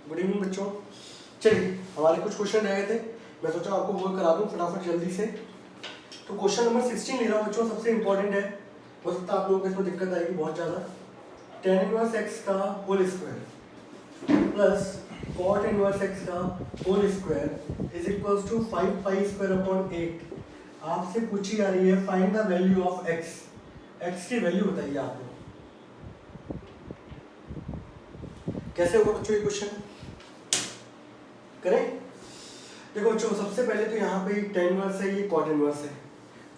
Good evening बच्चों। चलिए हमारे कुछ क्वेश्चन रह गए थे, मैं सोचा आपको वो करा दूं फटाफट जल्दी से। तो क्वेश्चन नंबर 16 ले रहा हूँ बच्चों, सबसे इंपॉर्टेंट है। हो सकता है आप लोगों को इसमें दिक्कत आएगी बहुत ज़्यादा। tan इनवर्स x का whole square plus cot inverse x का whole square is equals to 5 pi square upon 8। आपसे पूछी जा रही है find the value of x। x की वैल्यू बताइए आप लोग। कैसे होगा बच्चों ये क्वेश्चन करें? देखो बच्चों, सबसे पहले तो यहाँ पे tan इनवर्स है, ये cot इनवर्स है।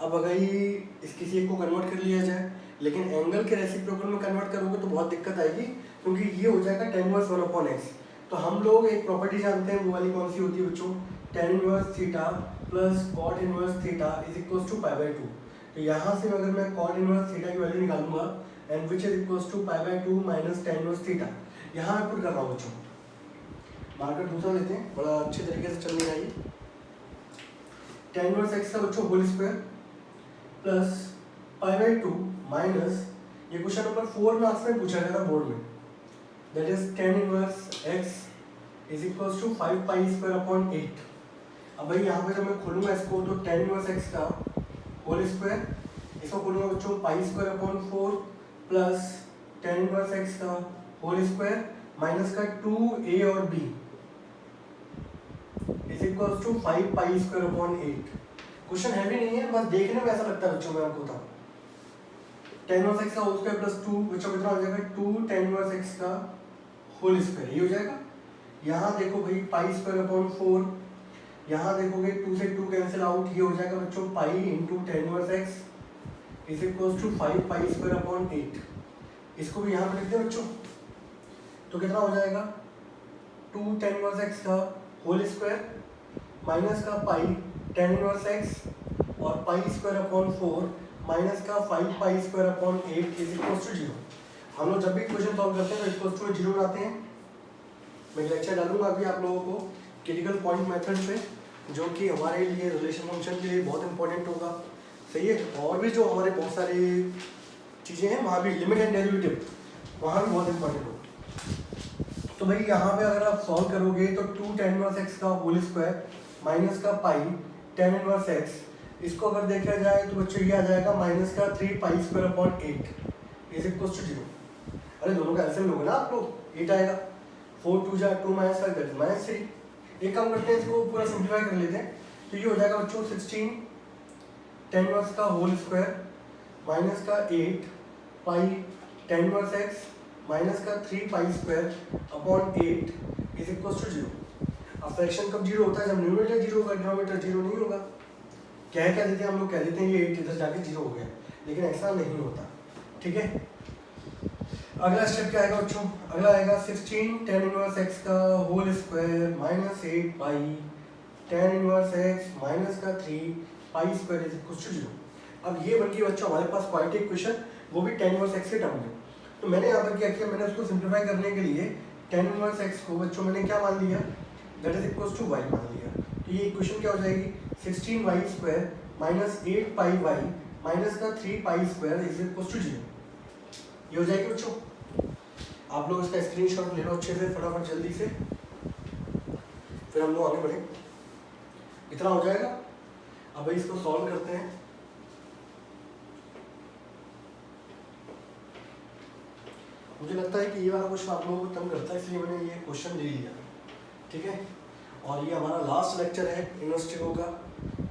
अब अगर ये इस किसी एक को कन्वर्ट कर लिया जाए, लेकिन एंगल के रेसिप्रोकल में कन्वर्ट करोगे तो बहुत दिक्कत आएगी, क्योंकि ये हो जाएगा tan इनवर्स 1/x। तो हम लोग एक प्रॉपर्टी जानते हैं, वो वाली कौन सी होती है बच्चों? tan inverse theta plus cot inverse theta is equals to π/2। तो यहाँ से अगर मैं cot इनवर्स थीटा की वैल्यू निकालूंगा, and which is equals to π/2 minus tan inverse theta, यहाँ मैं पुट कर रहा हूँ बच्चों। मार्कर दूसरा लेते हैं, बड़ा अच्छे तरीके से चलने आइए। tan इनवर्स x का बच्चों होल स्क्वायर प्लस π/2 माइनस, ये क्वेश्चन नंबर 4 मार्क्स में पूछा गया था बोर्ड में, that is tan inverse x is equals to 5 pi square upon 8। अब भाई यहाँ पे जब मैं खोलूंगा इसको, तो tan इनवर्स x का होल स्क्वायर, इसको खोलूंगा बच्चों pi square upon 4 plus tan inverse x का होल स्क्वायर माइनस का 2a और b is equals to 5 pi square upon 8। Question heavy नहीं है, बस देखने में ऐसा लगता है बच्चों, मैं आपको बताऊं। tan इनवर्स x का होल स्क्वायर प्लस 2 बच्चों कितना हो जाएगा? 2 tan इनवर्स x का होल स्क्वायर, ये हो जाएगा। यहाँ देखो भाई पाई स्क्वायर अपॉन 4, यहाँ देखोगे 2 से 2 कैंसिल आउट, ये हो जाएगा बच्चों pi into tan inverse x is equals to 5 pi square upon 8। इसको भी यहाँ पे लिख दे बच्चों, तो कितना हो जाएगा? 2 tan इनवर्स x का होल स्क्वायर माइनस का पाई tan इनवर्स x और पाई स्क्वायर अपॉन 4 माइनस का 5 pi square upon 8 is equals to 0। हम लोग जब भी क्वेश्चन सॉल्व करते हैं तो इक्वल्स टू 0 बनाते हैं। मैं लेक्चर डालूंगा अभी आप लोगों को क्रिटिकल पॉइंट मेथड पे, जो कि हमारे लिए रिलेशन फंक्शन के लिए बहुत इंपॉर्टेंट होगा, सही है। और भी जो हमारे बहुत सारी चीज़ें हैं, वहाँ भी लिमिट एंड डेरिवेटिव, वहाँ भी बहुत इंपॉर्टेंट होगा। तो भाई यहाँ पे अगर आप सॉल्व करोगे तो 2 tan इनवर्स x का होल स्क्वायर माइनस का पाई tan इनवर्स x, इसको अगर देखा जाए तो बच्चों ये आ जाएगा माइनस का 3 pi square upon 8 is equals to 0। अरे दोनों का एलसीएम लोगे ना आप लोग, 8 आएगा, 4 2 जा 2 माइनस 5 दैट इज माइनस 3। एक काम करते हैं, इसको पूरा सिंप्लीफाई कर लेते हैं। तो ये हो जाएगा बच्चों 16 tan इनवर्स का होल स्क्वायर माइनस का 8 pi tan inverse x minus का 3 pi square upon 8 is equals to 0। अब फ्रैक्शन कब 0 होता है? जब न्यूमरेटर 0 होगा, डिनोमिनेटर 0 नहीं होगा। क्या देते हैं हम लोग? कह देते हैं ये 8 इधर जाके 0 हो गया, लेकिन ऐसा नहीं होता, ठीक है। अगला स्टेप क्या आएगा बच्चों? अगला आएगा 16 tan इनवर्स x का whole square minus 8 pi tan inverse x minus का 3 pi square is equals to 0। अब ये बन गई बच्चों हमारे पास क्वाइट एक क्वेश्चन, वो भी tan इनवर्स x के टर्म में। तो मैंने यहाँ पर क्या किया, मैंने उसको सिंप्लीफाई करने के लिए tan इनवर्स x को बच्चों मैंने क्या मान लिया? That is equals to y मान लिया। तो ये इक्वेशन क्या हो जाएगी? 16y square minus 8 pi y minus का 3 pi square is equals to 0। ये हो जाएगी बच्चों। आप लोग इसका स्क्रीनशॉट ले लो अच्छे से फटाफट जल्दी से, फिर हम लोग आगे बढ़े। इतना हो जाएगा। अब भाई इसको सॉल्व करते हैं। मुझे लगता है कि ये वाला क्वेश्चन आप लोगों को तंग करता है, इसलिए मैंने ये क्वेश्चन ले लिया, ठीक है। और ये हमारा लास्ट लेक्चर है इन्वेस्टिगो का,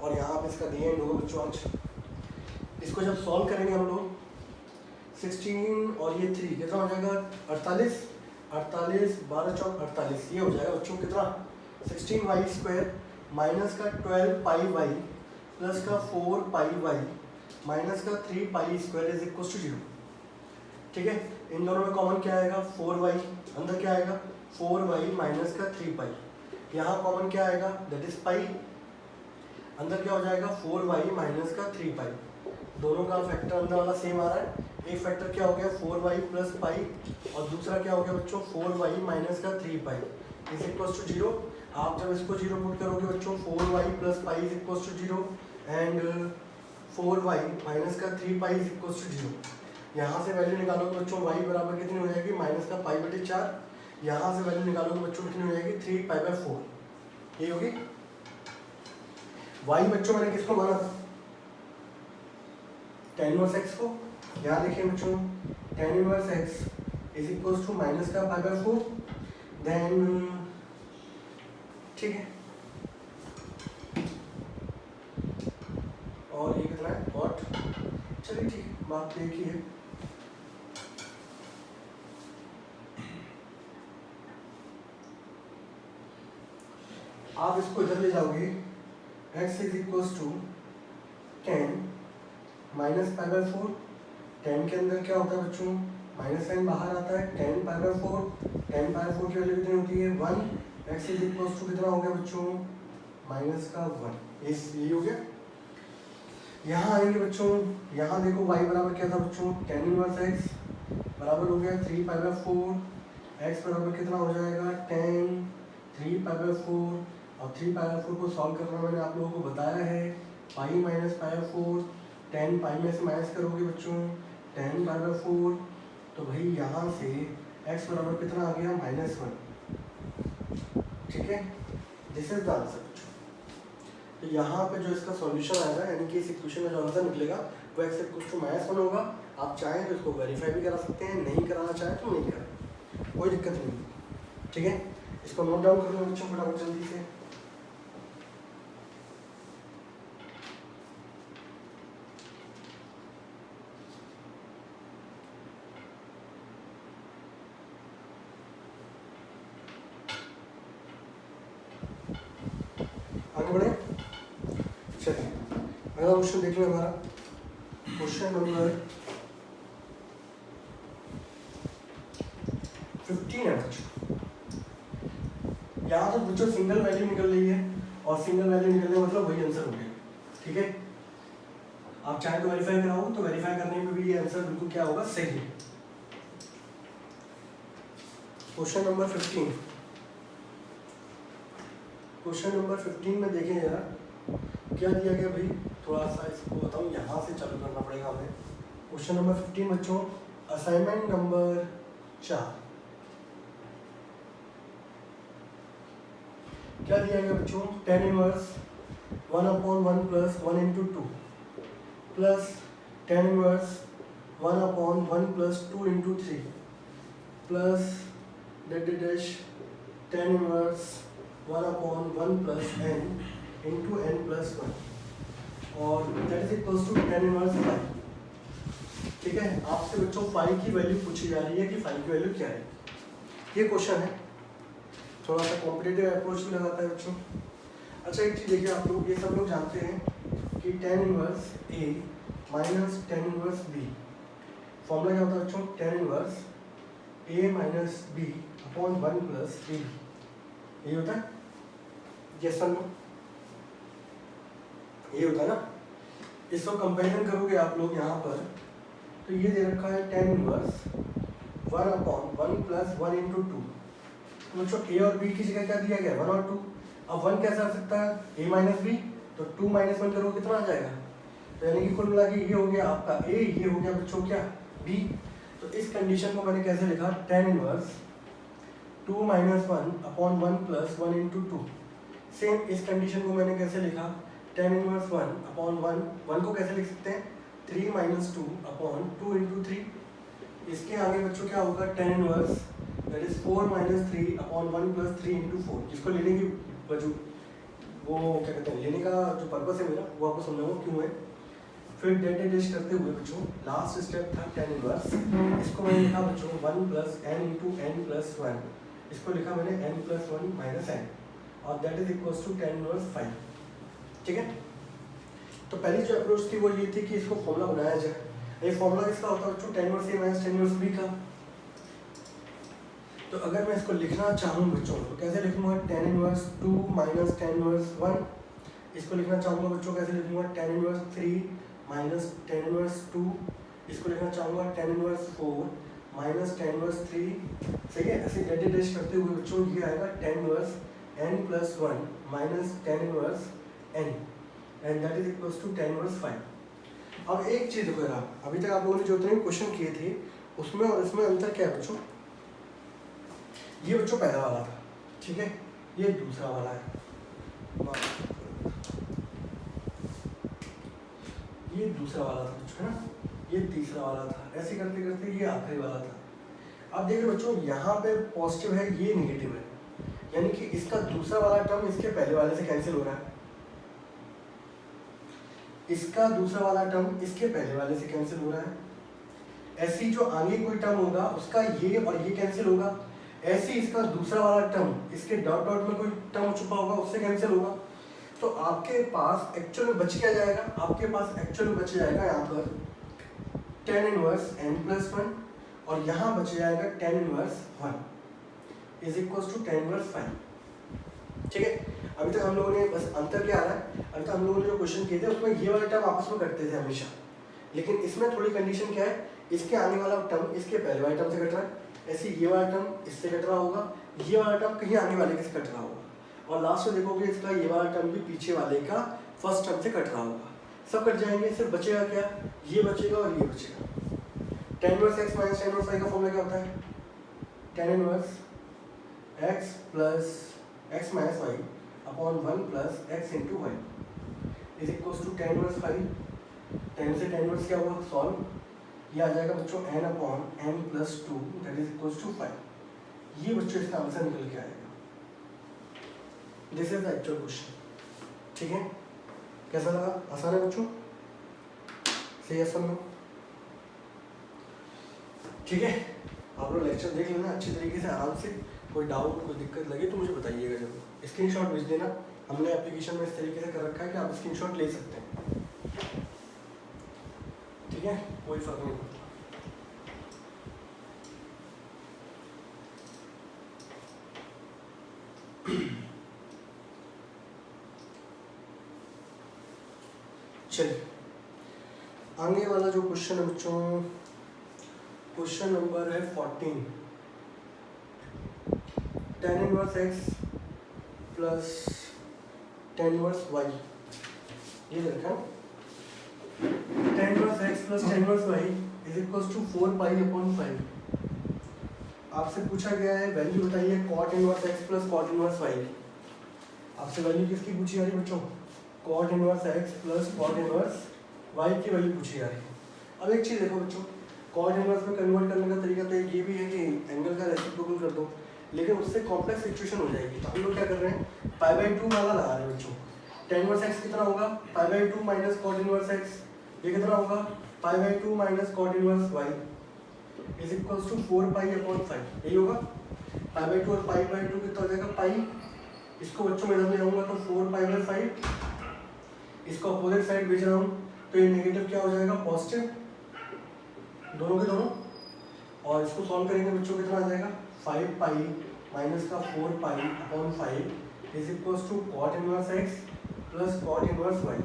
और यहाँ पे इसका दी एंड होगा बच्चों आज। इसको जब सॉल्व करेंगे हम लोग 16 और ये 3 कितना हो जाएगा? 48 48 12 चौक 48, ये हो जाएगा बच्चों कितना? 16y स्क्वायर माइनस का 12 पाई y प्लस का 4 पाई y माइनस का 3 pi square is equal to 0, ठीक है। इन दोनों में कॉमन क्या आएगा? 4y, अंदर क्या आएगा? 4y माइनस का 3 पाई, यहाँ कॉमन क्या आएगा? दैट इज पाई, अंदर क्या हो जाएगा? 4y माइनस का 3 पाई। दोनों का फैक्टर अंदर वाला सेम आ रहा है। एक फैक्टर क्या हो गया? 4y प्लस पाई, और दूसरा क्या हो गया बच्चों? 4y माइनस का 3 पाई इज इक्वल टू 0। आप जब इसको 0 पुट करोगे बच्चों, 4y plus pi is equal to 0 and 4y minus का 3 पाई इज इक्वल टू 0। यहाँ से वैल्यू निकालोगे बच्चों, y बराबर कितनी हो जाएगी? माइनस का पाई बटे 4। यहाँ से वैल्यू निकालोगे बच्चों कितनी हो जाएगी 3π/4 ये होगी। y बच्चों मैंने किसको माना था tan इनवर्स x को। यहाँ देखिए बच्चों tan inverse x is equals to minus का π/4 देन ठीक है। और ये कितना है और चलिए ठीक है बात एक ही है। आप इसको इधर ले जाओगे x is equals to tan minus π/4 tan के अंदर क्या होता है बच्चों माइनस साइन बाहर आता है tan π/4 tan π/4 की वैल्यू कितनी होती है 1 x इज इक्वल्स टू कितना हो गया बच्चों माइनस का 1 यही हो गया। यहाँ आएंगे बच्चों यहाँ देखो y बराबर क्या था बच्चों tan इनवर्स x बराबर हो गया 3π/4 x बराबर कितना हो जाएगा tan 3π/4 और 3π/4 को सॉल्व करना मैंने आप लोगों को बताया है पाई माइनस π/4 tan पाई में से माइनस करोगे बच्चों tan π/4 तो भाई यहाँ से x बराबर कितना आ गया -1 ठीक है। दिस इज द आंसर बच्चों। तो यहाँ पे जो इसका सॉल्यूशन आएगा यानी कि इस इक्वेशन में जो आंसर निकलेगा वो x इक्वल्स टू -1 होगा। आप चाहें तो इसको वेरीफाई भी करा सकते हैं नहीं कराना चाहें तो नहीं करें कोई दिक्कत नहीं ठीक है। इसको नोट डाउन कर लो बच्चों फटाफट जल्दी से। आगे बढ़े चलिए अगला क्वेश्चन देख लो हमारा क्वेश्चन नंबर 15 है बच्चों। यहाँ तो बच्चों सिंगल वैल्यू निकल रही है और सिंगल वैल्यू निकलने मतलब वही आंसर हो गया ठीक है। आप चाहे तो वेरीफाई कराओ तो वेरीफाई करने में भी ये आंसर बिल्कुल क्या होगा सही है। क्वेश्चन नंबर 15 क्वेश्चन नंबर 15 में देखें जरा क्या दिया गया भाई थोड़ा सा इसको बताऊँ यहाँ से चालू करना पड़ेगा हमें। क्वेश्चन नंबर 15 बच्चों असाइनमेंट नंबर 4 क्या दिया गया बच्चों tan inverse 1/1 plus 1 × 2 plus tan inverse 1/1 plus 2 × 3 plus dash tan inverse 1/1 plus n × n plus 1 और that is equals to tan inverse 5 ठीक है। आपसे बच्चों फाई की वैल्यू पूछी जा रही है कि फाई की वैल्यू क्या है ये क्वेश्चन है। थोड़ा सा कॉम्पिटिटिव अप्रोच भी लगाता है बच्चों। अच्छा एक चीज़ देखिए आप लोग ये सब लोग जानते हैं कि tan inverse a minus tan inverse b formula क्या होता है बच्चों tan inverse a minus b upon 1 plus a यही होता है यस सर नो ये होता है ना। इसको कंपेरिजन करोगे आप लोग यहाँ पर तो ये दे रखा है tan इनवर्स 1/1 प्लस 1 × 2 तो बच्चों a और b की जगह क्या दिया गया 1 और 2। अब 1 कैसे आ सकता है a माइनस b तो 2 माइनस 1 करोगे कितना आ जाएगा तो यानी कि कुल मिला के ये हो गया आपका a ये हो गया बच्चों क्या b। तो इस कंडीशन को मैंने कैसे लिखा tan इनवर्स 2 - 1/1 प्लस 1 × 2। सेम इस कंडीशन को मैंने कैसे लिखा tan इनवर्स 1/1 1 को कैसे लिख सकते हैं 3 - 2/2 × 3। इसके आगे बच्चों क्या होगा tan inverse that is 4 - 3/1 plus 3 × 4 जिसको लेने की वजह वो क्या कहते हैं लेने का जो पर्पस है मेरा वो आपको समझाऊंगा क्यों है। फिर डैश करते हुए बच्चों लास्ट स्टेप था tan इनवर्स इसको मैंने लिखा बच्चों 1 प्लस n × n प्लस 1 इसको लिखा मैंने n प्लस 1 माइनस n और that is equals to tan inverse 5 ठीक है। तो पहली जो अप्रोच थी वो ये थी कि इसको फॉर्मूला बनाया जाए। ये फॉर्मूला किसका होता है बच्चों tan inverse a minus tan inverse b का। तो अगर मैं इसको लिखना चाहूँ बच्चों तो कैसे लिखूंगा tan inverse 2 minus tan inverse 1। इसको लिखना चाहूँगा बच्चों कैसे लिखूंगा tan inverse 3 minus tan inverse 2। इसको लिखना चाहूँगा tan inverse 4 minus tan inverse 3 सही है। ऐसे डैश करते हुए बच्चों ये आएगा tan inverse n plus 1 minus tan inverse n and that is equals to tan inverse 5। अब एक चीज़ देखो यार अभी तक आप लोगों ने जो उतने क्वेश्चन किए थे उसमें और इसमें अंतर क्या है बच्चों। ये बच्चों पहला वाला था, ठीक है, ये दूसरा वाला है, ये दूसरा वाला था बच्चों, है ना, ये तीसरा वाला था, ऐसे करते करते ये आखिरी वाला था। अब देखिए बच्चों यहाँ पे पॉजिटिव है, ये नेगेटिव है, यानी कि इसका दूसरा वाला टर्म इसके पहले वाले से कैंसिल हो रहा है, इसका दूसरा वाला टर्म इसके पहले वाले से कैंसिल हो रहा है। ऐसी जो आगे कोई टर्म होगा उसका ये और ये कैंसिल होगा, ऐसे इसका दूसरा वाला टर्म इसके डॉट डॉट में कोई टर्म छुपा होगा उससे कैंसिल होगा। तो आपके पास एक्चुअल में बच क्या जाएगा, आपके पास एक्चुअल में बच जाएगा यहाँ पर tan इनवर्स n प्लस 1 और यहाँ बच जाएगा tan inverse 1 is equal to tan inverse 5। ठीक है, अभी तक हम लोगों ने बस अंतर क्या आ रहा है, अभी तक हम लोगों ने जो क्वेश्चन किए थे उसमें ये वाला टर्म आपस में कटते थे हमेशा, लेकिन इसमें थोड़ी कंडीशन क्या है, इसके आने वाला टर्म इसके पहले वाले टर्म से कट रहा है, ऐसे ये वाला टर्म इससे कट रहा होगा, ये वाला टर्म कहीं आने वाले के से कट रहा होगा, और लास्ट में देखोगे इसका ये वाला टर्म भी पीछे वाले का फर्स्ट टर्म से कट रहा होगा, सब कट जाएंगे, सिर्फ बचेगा क्या, ये बचेगा और ये बचेगा। tan inverse x minus tan inverse y का फॉर्मूला क्या होता है, tan inverse x plus x minus y upon 1 plus x into y is equal to tan inverse 5, tan से tan इनवर्स क्या हुआ सॉल्व, ये आ जाएगा बच्चों n upon n plus 2 that is equal to 5। ये बच्चों इसका आंसर निकल के आएगा। This is the actual question. ठीक है, कैसा लगा, आसान है बच्चों, सही है सब में। ठीक है, आप लोग लेक्चर देख लेना अच्छी तरीके से आराम से, कोई डाउट कोई दिक्कत लगे तो मुझे बताइएगा जरूर, स्क्रीनशॉट भेज देना, हमने एप्लीकेशन में इस तरीके से कर रखा है कि आप स्क्रीनशॉट ले सकते हैं। ठीक है, कोई फर्क नहीं पड़ता। चलिए आगे वाला जो क्वेश्चन है बच्चों, क्वेश्चन नंबर है 14, tan inverse x plus tan inverse y, ये देखा tan inverse x plus tan inverse y is equal to 4 pi upon 5। आपसे पूछा गया है वैल्यू बताइए cot inverse x plus cot inverse y की। आपसे वैल्यू किसकी पूछी जा रही है बच्चों, cot inverse x plus cot inverse y की वैल्यू पूछी जा रही है। अब एक चीज़ देखो बच्चों, cot इनवर्स में कन्वर्ट करने का तरीका तो ये भी है कि एंगल का रेसिप्रोकल कर दो, लेकिन उससे कॉम्प्लेक्स सिचुएशन हो जाएगी। तो हम लोग क्या कर रहे हैं, π/2 वाला लगा रहे हैं बच्चों। tan इनवर्स x कितना होगा, π/2 माइनस cot इनवर्स x, ये कितना होगा π/2 minus cot inverse y is equals to 4 pi upon 5, यही होगा। π/2 और π/2 कितना हो जाएगा पाई, इसको बच्चों में इधर ले आऊँगा तो 4 पाई/5, इसको अपोजिट साइड भेज रहा हूँ तो ये नेगेटिव क्या हो जाएगा पॉजिटिव, दोनों के दोनों, और इसको सॉल्व करेंगे बच्चों कितना आ जाएगा 5 पाई माइनस का 4 pi upon 5 is equals to cot inverse x plus cot inverse y।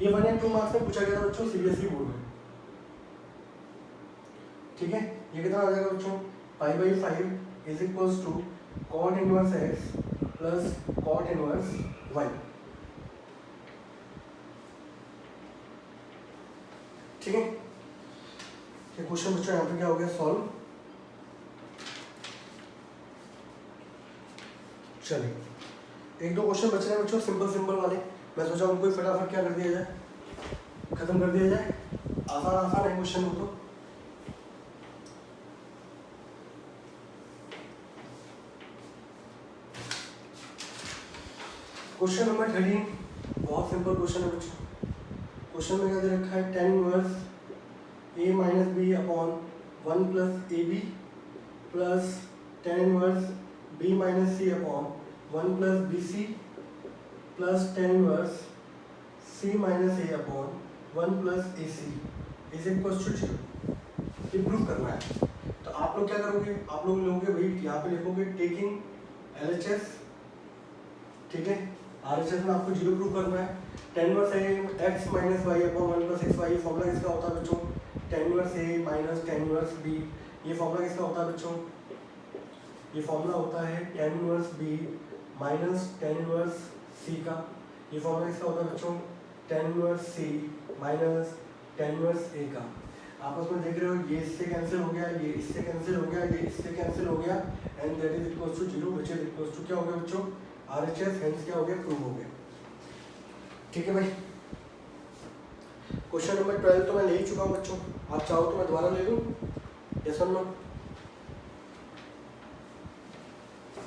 ये 1 और 2 मार्क्स में पूछा गया था बच्चों सीबीएसई बोर्ड में। ठीक है, ये कितना आ जाएगा बच्चों π/5 is equals to cot inverse x plus cot inverse y। ठीक है, ये क्वेश्चन बच्चों यहाँ पे क्या हो गया सॉल्व। चलिए एक दो क्वेश्चन बच रहे हैं बच्चों सिंपल वाले, मैं सोचा उनको ही फटाफट क्या कर दिया जाए, खत्म कर दिया जाए, आसान है क्वेश्चन को। तो क्वेश्चन नंबर 13 बहुत सिंपल क्वेश्चन है बच्चों। क्वेश्चन में क्या दे रखा है, tan inverse a minus b upon 1 plus a b plus tan inverse b minus c upon 1 plus b c plus tan inverse c minus a upon 1 plus a c is equal to 0। ये proof करना है। तो आप लोग क्या करोगे, आप लोग लोगे भाई यहाँ पे लिखोगे टेकिंग LHS, ठीक है, RHS में आपको 0 प्रूफ करना है। tan inverse a x minus y upon 1 plus x y, formula किसका होता है बच्चों, tan inverse a minus tan inverse b, ये फॉर्मूला किसका होता है बच्चों, ये फॉर्मूला होता है tan inverse b minus tan inverse c का, ये फॉर्मूला किसका होता है बच्चों, tan inverse c minus tan inverse a का। आपस में देख रहे हो, ये इससे कैंसिल हो गया, ये इससे कैंसिल हो गया, ये इससे कैंसिल हो गया, and that is equals to 0 which is equals to क्या हो गया बच्चों, RHS, हेंस क्या हो गया, प्रूव हो गया। ठीक है भाई, क्वेश्चन नंबर 12 तो मैं ले ही चुका हूँ बच्चों, आप चाहो तो मैं दोबारा ले लूँ, यस और नो?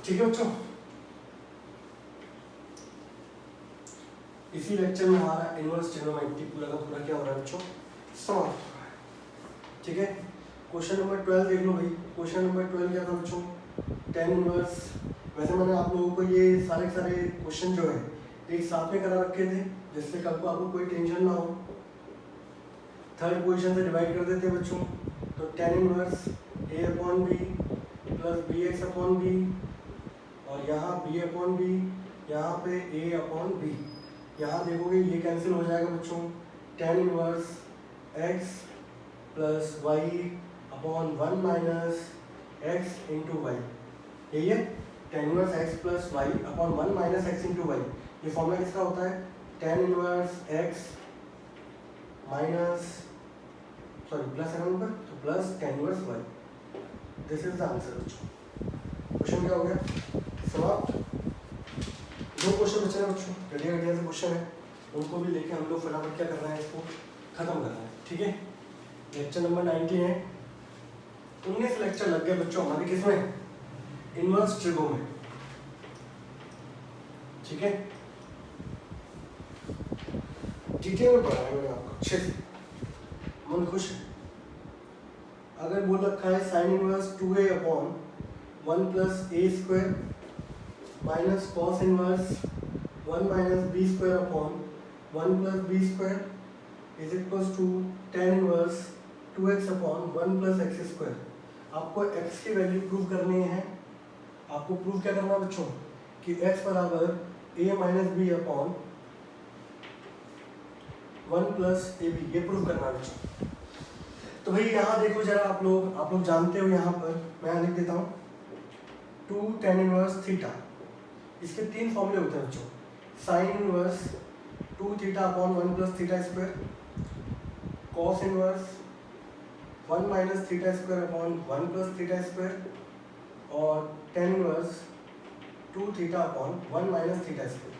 ठीक है बच्चों, इसी लेक्चर में हमारा इनवर्स ट्रिग्नोमेट्री पूरा का पूरा क्या हो रहा है बच्चों, समाप्त। ठीक है, क्वेश्चन नंबर 12 देख लो भाई। क्वेश्चन नंबर 12 क्या था बच्चों, tan इनवर्स। वैसे मैंने आप लोगों को ये सारे क्वेश्चन जो है एक साथ में करा रखे थे, जिससे कल को आपको कोई टेंशन ना हो। थर्ड पोजीशन से डिवाइड कर देते हैं बच्चों, तो tan inverse a/b plus bx/b, और यहाँ b/b, यहाँ पे a/b। यहाँ देखोगे ये कैंसिल हो जाएगा बच्चों, tan inverse x plus y/1 minus x into y, यही है tan inverse x plus y/1 minus x into y. ये फॉर्मूला किसका होता है, tan inverse x minus plus है ऊपर, तो plus tan inverse y। This is the answer बच्चों। क्वेश्चन क्या हो गया, समाप्त। दो क्वेश्चन बचे हैं बच्चों, घटिया घटिया से क्वेश्चन है, उनको भी लेके हम लोग फटाफट क्या कर रहे हैं, इसको खत्म कर रहे हैं। ठीक है, लेक्चर नंबर 19 है। 19 लेक्चर लग गए बच्चों हमारे किसमें, इनवर्स ट्रिगो में। ठीक है, डिटेल में पढ़ा है मैंने आपको अच्छे से, मन खुश है। अगर बोल रखा है sine inverse 2a/1 plus a square minus cos inverse 1 minus b square plus b square is equals to tan inverse 2x/1 plus x square. आपको x की वैल्यू प्रूव करनी है। आपको प्रूव क्या करना है बच्चों, कि x बराबर a minus b/1 plus ab, ये प्रूव करना है बच्चों। तो भाई यहाँ देखो जरा, आप लोग जानते हो, यहाँ पर मैं लिख देता हूँ 2 tan इनवर्स थीटा। इसके 3 फॉर्मूले होते हैं बच्चों, sine inverse 2 θ/1 plus theta square, cos inverse 1 minus theta square plus theta square, और tan inverse 2 θ/1 minus theta square.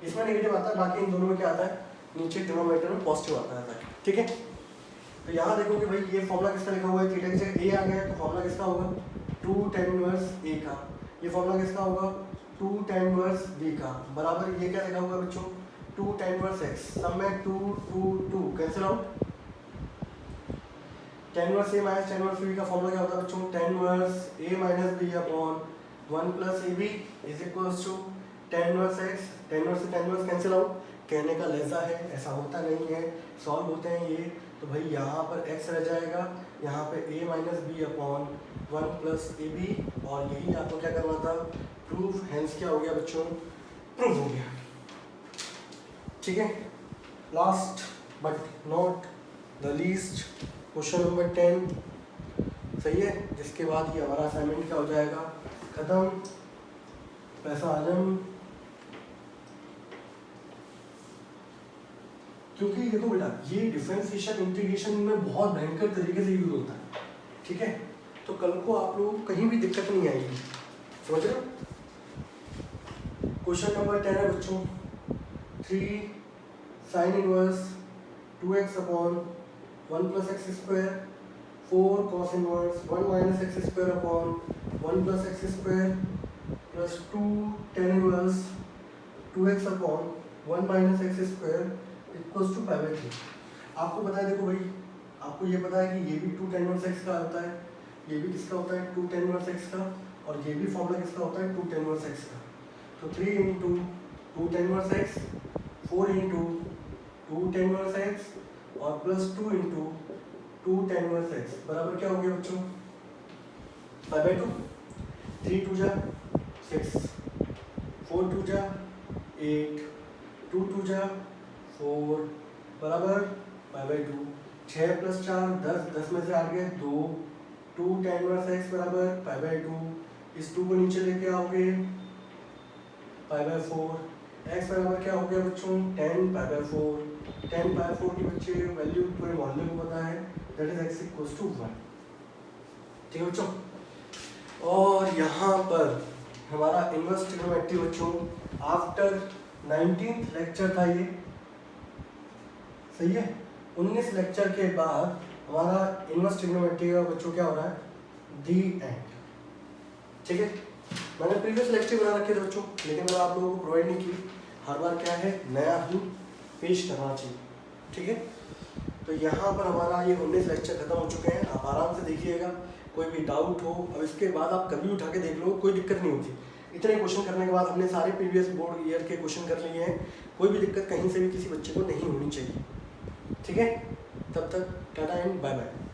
इसमें नेगेटिव आता है, बाकी इन दोनों में क्या आता है, नीचे डिनोमिनेटर में पॉजिटिव आता है। ठीक है, तो यहाँ देखो कि भाई ये फॉर्मूला किसका लिखा हुआ है, थीटा की जगह a आ गया है, तो फॉर्मूला किसका होगा 2 tan इनवर्स a का। ये फॉर्मूला किसका होगा 2 tan इनवर्स b का, बराबर ये क्या लिखा हुआ है बच्चों 2 tan इनवर्स x। सब में 2 2 2 cancel out. tan inverse a minus tan inverse b का फॉर्मूला क्या होता है बच्चों, tan inverse a minus b/1 plus ab is equals to tan inverse x। tan inverse से tan इनवर्स कैंसिल आउट, कहने का लहजा है, ऐसा होता नहीं है, सॉल्व होते हैं ये। तो भाई यहाँ पर x रह जाएगा, यहाँ पे a minus b/1 plus ab, और यही आपको क्या करना था, प्रूफ। हेंस क्या हो गया बच्चों, प्रूफ हो गया। ठीक है, last but not the least question number 10, सही है, जिसके बाद ये हमारा असाइनमेंट क्या हो जाएगा, खत्म। पैसा आजम, क्योंकि देखो बेटा ये डिफरेंशिएशन इंटीग्रेशन में बहुत भयंकर तरीके से यूज होता है। ठीक है, तो कल को आप लोगों को कहीं भी दिक्कत नहीं आएगी, समझ रहे हो। क्वेश्चन नंबर 10 है बच्चों, 3 sine inverse 2x/1 plus x square, 4 cos inverse 1 minus x square plus x square, plus 2 tan inverse 2x/1 minus x square equals two π/3। आपको पता है, देखो भाई आपको ये पता है कि ये भी 2 tan इनवर्स x का होता है, ये भी किसका होता है 2 tan इनवर्स x का, और ये भी फॉर्मूला किसका होता है 2 tan इनवर्स x का। तो 3 into 2 tan inverse x, 4 into 2 tan inverse x, और plus 2 into 2 tan inverse x बराबर क्या हो गया बच्चों, π/2। 3 2 जा 6, 4 2 जा 8, 2 2 जा 4 बराबर π/2। 6 प्लस 4 10, 10 में से आ गए 2, 2 tan इनवर्स x बराबर π/2। इस 2 को नीचे लेके आओगे π/4, x बराबर क्या हो गया बच्चों 10 पाई/4। 10 पाई/4 की बच्चे वैल्यू पूरे मोहल्ले को पता है, that is x equals to 1। ठीक है बच्चों, और यहाँ पर हमारा इनवर्स ट्रिग्नोमेट्री बच्चों आफ्टर 19th लेक्चर था ये, सही है। 19 लेक्चर के बाद हमारा इनवर्स ट्रिग्नोमेट्री का बच्चों क्या हो रहा है, दी एंड। ठीक है, मैंने प्रीवियस लेक्चर बना रखे थे बच्चों, लेकिन मैं आप लोगों को प्रोवाइड नहीं की। हर बार क्या है, नया ही पेश करना चाहिए। ठीक है, तो यहाँ पर हमारा ये 19 लेक्चर खत्म हो चुके हैं। आप आराम से देखिएगा, कोई भी डाउट हो अब इसके बाद आप कभी उठा के देख लो, कोई दिक्कत नहीं होती। इतने क्वेश्चन करने के बाद हमने सारे प्रीवियस बोर्ड ईयर के क्वेश्चन कर लिए हैं, कोई भी दिक्कत कहीं से भी किसी बच्चे को नहीं होनी चाहिए। ठीक है, तब तक टाटा एंड बाय बाय।